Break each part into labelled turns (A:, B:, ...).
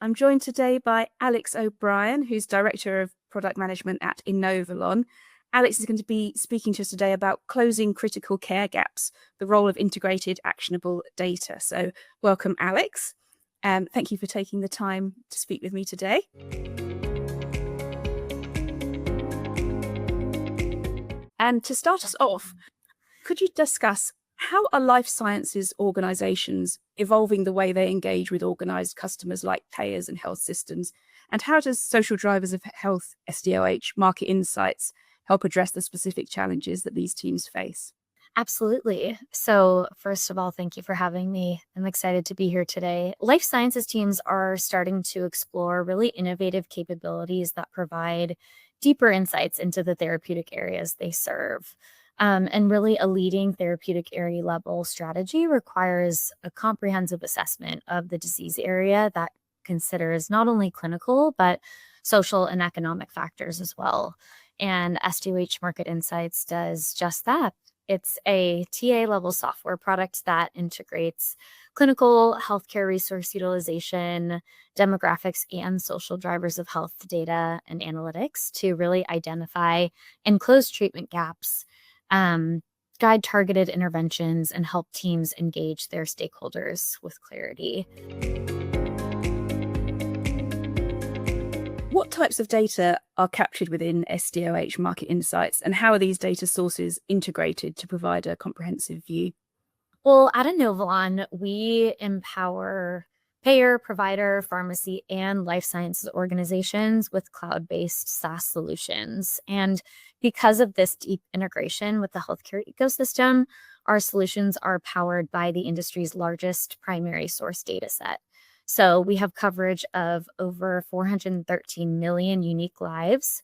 A: I'm joined today by Alex O'Brien, who's Director of Product Management at Inovalon. Alex is going to be speaking to us today about closing critical care gaps, the role of integrated actionable data. So welcome, Alex. Thank you for taking the time to speak with me today. And to start us off, could you discuss how are life sciences organizations evolving the way they engage with organized customers like payers and health systems? And how does Social Drivers of Health SDOH Market Insights help address the specific challenges that these teams face?
B: Absolutely. So first of all, thank you for having me. I'm excited to be here today. Life sciences teams are starting to explore really innovative capabilities that provide deeper insights into the therapeutic areas they serve. And really, a leading therapeutic area level strategy requires a comprehensive assessment of the disease area that considers not only clinical, but social and economic factors as well. And SDOH Market Insights does just that. It's a TA level software product that integrates clinical healthcare resource utilization, demographics, and social drivers of health data and analytics to really identify and close treatment gaps, guide targeted interventions, and help teams engage their stakeholders with clarity.
A: What types of data are captured within SDOH Market Insights, and how are these data sources integrated to provide a comprehensive view?
B: Well, at Inovalon, we empower payer, provider, pharmacy, and life sciences organizations with cloud-based SaaS solutions. And because of this deep integration with the healthcare ecosystem, our solutions are powered by the industry's largest primary source data set. So we have coverage of over 413 million unique lives,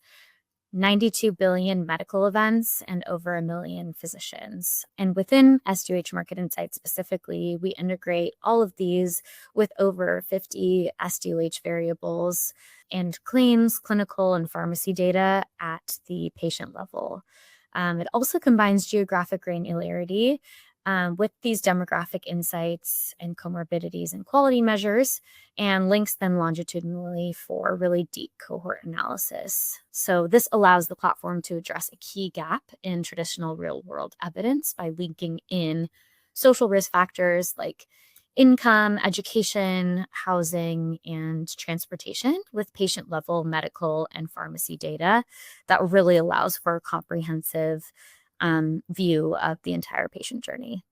B: 92 billion medical events, and over 1 million physicians. And within SDOH Market Insights specifically, we integrate all of these with over 50 SDOH variables and claims, clinical, and pharmacy data at the patient level. It also combines geographic granularity with these demographic insights and comorbidities and quality measures, and links them longitudinally for really deep cohort analysis. So this allows the platform to address a key gap in traditional real-world evidence by linking in social risk factors like income, education, housing, and transportation with patient-level medical and pharmacy data that really allows for a comprehensive view of the entire patient journey.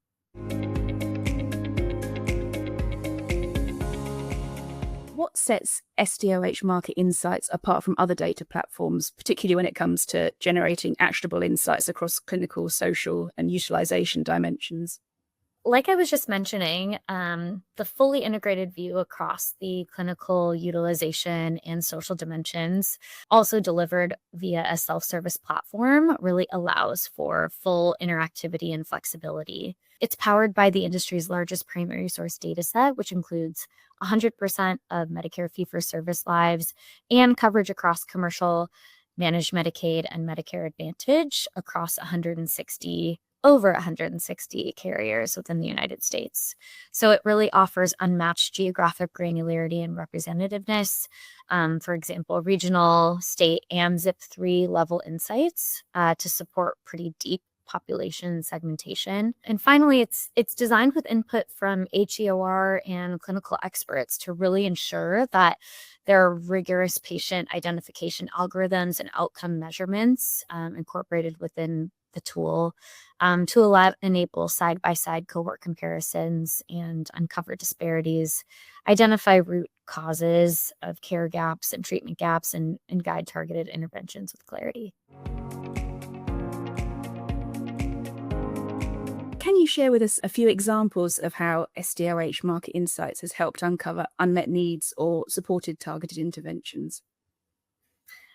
A: What sets SDOH Market Insights apart from other data platforms, particularly when it comes to generating actionable insights across clinical, social, and utilization dimensions?
B: Like I was just mentioning, the fully integrated view across the clinical, utilization, and social dimensions, also delivered via a self-service platform, really allows for full interactivity and flexibility. It's powered by the industry's largest primary source data set, which includes 100% of Medicare fee-for-service lives and coverage across commercial, managed Medicaid, and Medicare Advantage across over 160 carriers within the United States. So it really offers unmatched geographic granularity and representativeness. For example, regional, state, and ZIP3 level insights to support pretty deep population segmentation. And finally, it's designed with input from HEOR and clinical experts to really ensure that there are rigorous patient identification algorithms and outcome measurements incorporated within the tool to enable side-by-side cohort comparisons and uncover disparities, identify root causes of care gaps and treatment gaps, and guide targeted interventions with clarity.
A: Can you share with us a few examples of how SDOH Market Insights has helped uncover unmet needs or supported targeted interventions?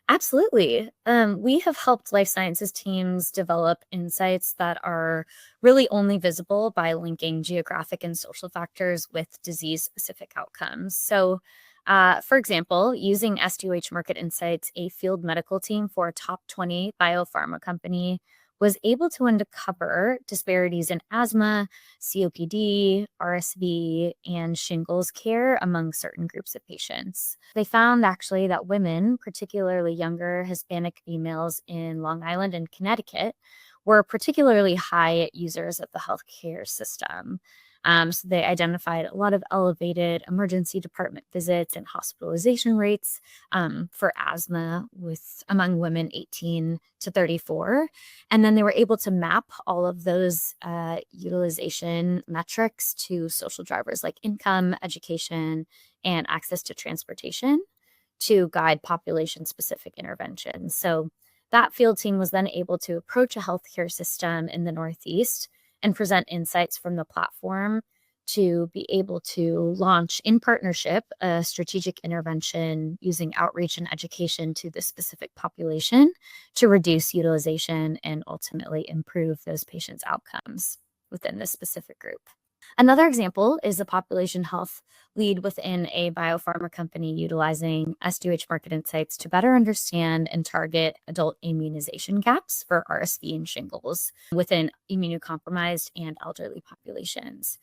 B: Absolutely. We have helped life sciences teams develop insights that are really only visible by linking geographic and social factors with disease-specific outcomes. So, for example, using SDOH Market Insights, a field medical team for a top 20 biopharma company was able to uncover disparities in asthma, COPD, RSV, and shingles care among certain groups of patients. They found actually that women, particularly younger Hispanic females in Long Island and Connecticut, were particularly high users of the healthcare system. So they identified a lot of elevated emergency department visits and hospitalization rates for asthma among women 18 to 34. And then they were able to map all of those utilization metrics to social drivers like income, education, and access to transportation to guide population-specific interventions. So that field team was then able to approach a healthcare system in the Northeast and present insights from the platform to be able to launch in partnership a strategic intervention using outreach and education to the specific population to reduce utilization and ultimately improve those patients' outcomes within this specific group. Another example is a population health lead within a biopharma company utilizing SDOH Market Insights to better understand and target adult immunization gaps for RSV and shingles within immunocompromised and elderly populations.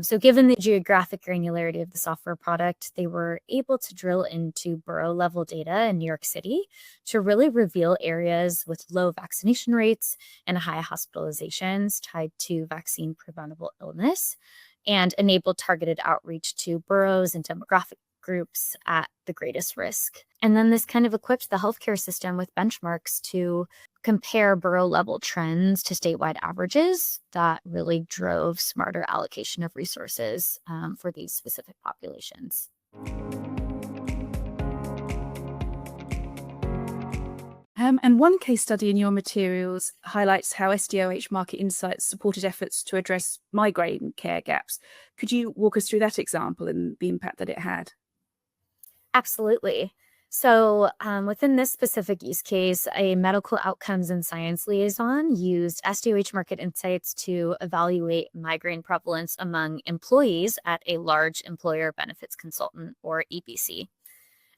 B: So given the geographic granularity of the software product, they were able to drill into borough level data in New York City to really reveal areas with low vaccination rates and high hospitalizations tied to vaccine preventable illness, and enable targeted outreach to boroughs and demographic groups at the greatest risk. And then this kind of equipped the healthcare system with benchmarks to compare borough level trends to statewide averages that really drove smarter allocation of resources for these specific populations.
A: And one case study in your materials highlights how SDOH Market Insights supported efforts to address migraine care gaps. Could you walk us through that example and the impact that it had?
B: Absolutely. So within this specific use case, a medical outcomes and science liaison used SDOH Market Insights to evaluate migraine prevalence among employees at a large employer benefits consultant, or EBC.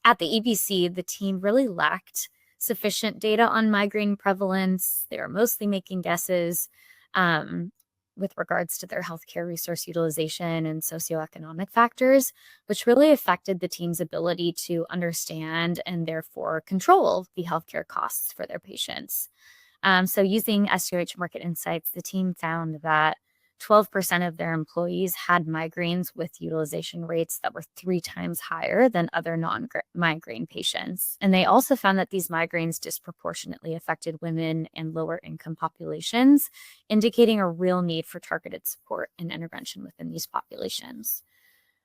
B: At the EBC, the team really lacked sufficient data on migraine prevalence. They were mostly making guesses with regards to their healthcare resource utilization and socioeconomic factors, which really affected the team's ability to understand and therefore control the healthcare costs for their patients. So using SDOH Market Insights, the team found that 12% of their employees had migraines with utilization rates that were 3 times higher than other non-migraine patients. And they also found that these migraines disproportionately affected women and lower income populations, indicating a real need for targeted support and intervention within these populations.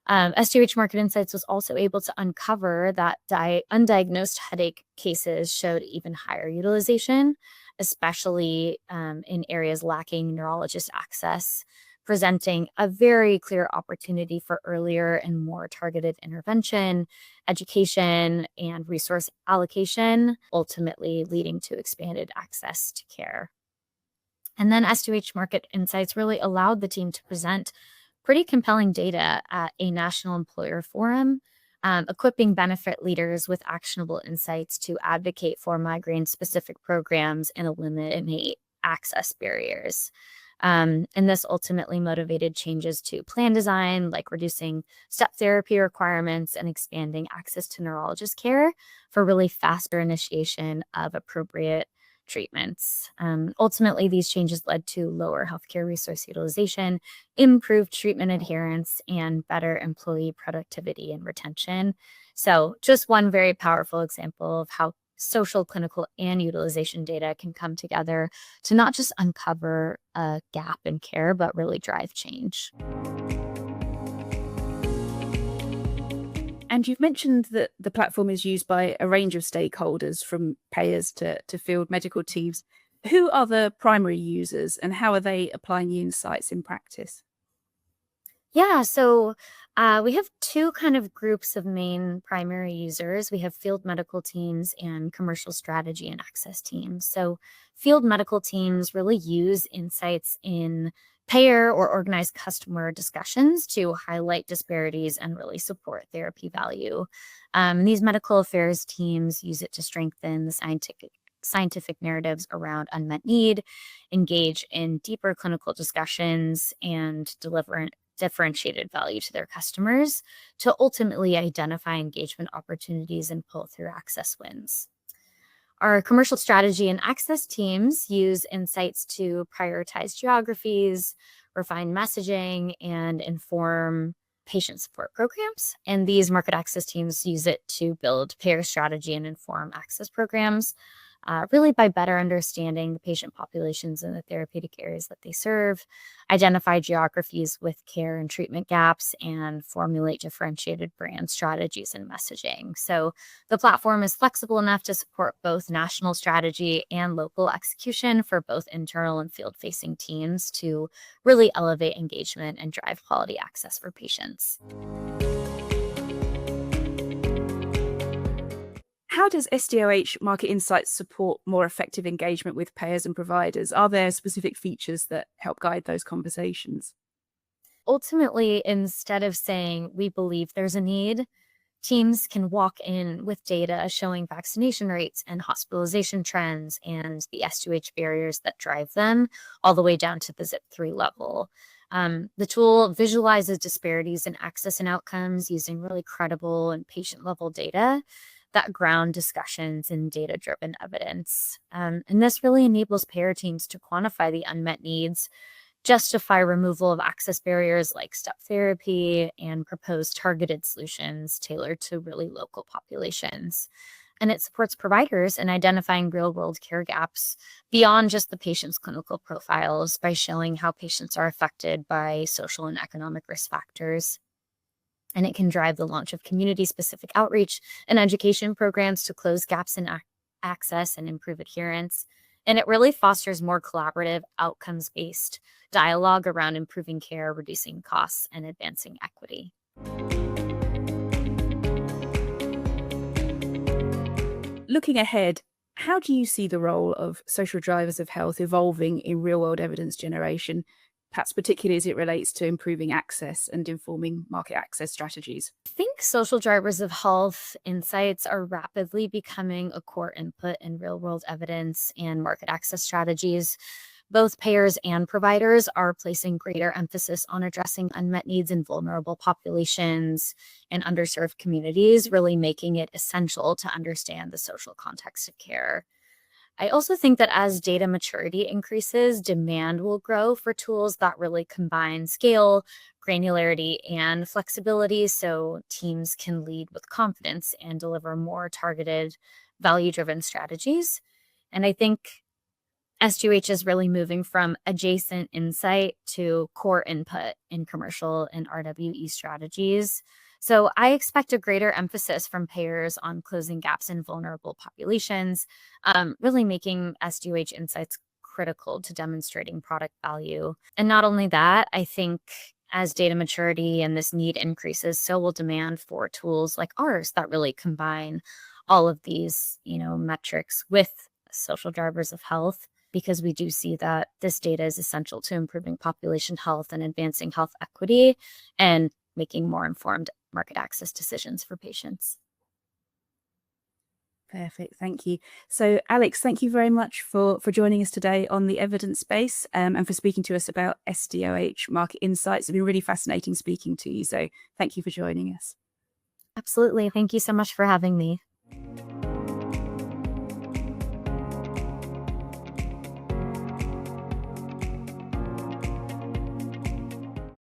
B: SDOH Market Insights was also able to uncover that undiagnosed headache cases showed even higher utilization, especially in areas lacking neurologist access, presenting a very clear opportunity for earlier and more targeted intervention, education, and resource allocation, ultimately leading to expanded access to care. And then SDOH Market Insights really allowed the team to present pretty compelling data at a national employer forum, equipping benefit leaders with actionable insights to advocate for migraine-specific programs and eliminate access barriers. And this ultimately motivated changes to plan design, like reducing step therapy requirements and expanding access to neurologist care for really faster initiation of appropriate treatments. Ultimately, these changes led to lower healthcare resource utilization, improved treatment adherence, and better employee productivity and retention. So just one very powerful example of how social, clinical, and utilization data can come together to not just uncover a gap in care, but really drive change.
A: And you've mentioned that the platform is used by a range of stakeholders, from payers to field medical teams. Who are the primary users and how are they applying the insights in practice?
B: Yeah, so we have 2 kind of groups of main primary users. We have field medical teams and commercial strategy and access teams. So field medical teams really use insights in payer or organized customer discussions to highlight disparities and really support therapy value. These medical affairs teams use it to strengthen the scientific scientific narratives around unmet need, engage in deeper clinical discussions, and deliver differentiated value to their customers to ultimately identify engagement opportunities and pull through access wins. Our commercial strategy and access teams use insights to prioritize geographies, refine messaging, and inform patient support programs. And these market access teams use it to build payer strategy and inform access programs, really by better understanding the patient populations and the therapeutic areas that they serve, identify geographies with care and treatment gaps, and formulate differentiated brand strategies and messaging. So the platform is flexible enough to support both national strategy and local execution for both internal and field-facing teams to really elevate engagement and drive quality access for patients.
A: How does SDOH Market Insights support more effective engagement with payers and providers? Are there specific features that help guide those conversations?
B: Ultimately, instead of saying we believe there's a need, teams can walk in with data showing vaccination rates and hospitalization trends and the SDOH barriers that drive them, all the way down to the zip 3 level. The tool visualizes disparities in access and outcomes using really credible and patient level data that ground discussions in data-driven evidence. And this really enables payer teams to quantify the unmet needs, justify removal of access barriers like step therapy, and propose targeted solutions tailored to really local populations. And it supports providers in identifying real-world care gaps beyond just the patient's clinical profiles by showing how patients are affected by social and economic risk factors. And it can drive the launch of community-specific outreach and education programs to close gaps in access and improve adherence. And it really fosters more collaborative, outcomes-based dialogue around improving care, reducing costs, and advancing equity.
A: Looking ahead, how do you see the role of social drivers of health evolving in real-world evidence generation, perhaps particularly as it relates to improving access and informing market access strategies?
B: I think social drivers of health insights are rapidly becoming a core input in real-world evidence and market access strategies. Both payers and providers are placing greater emphasis on addressing unmet needs in vulnerable populations and underserved communities, really making it essential to understand the social context of care. I also think that as data maturity increases, demand will grow for tools that really combine scale, granularity, and flexibility so teams can lead with confidence and deliver more targeted, value-driven strategies. And I think SDOH is really moving from adjacent insight to core input in commercial and RWE strategies. So I expect a greater emphasis from payers on closing gaps in vulnerable populations, really making SDOH insights critical to demonstrating product value. And not only that, I think as data maturity and this need increases, so will demand for tools like ours that really combine all of these, metrics with social drivers of health, because we do see that this data is essential to improving population health and advancing health equity and making more informed market access decisions for patients.
A: Perfect. Thank you. So, Alex, thank you very much for joining us today on the evidence space and for speaking to us about SDOH Market Insights. It's been really fascinating speaking to you. So thank you for joining us.
B: Absolutely. Thank you so much for having me.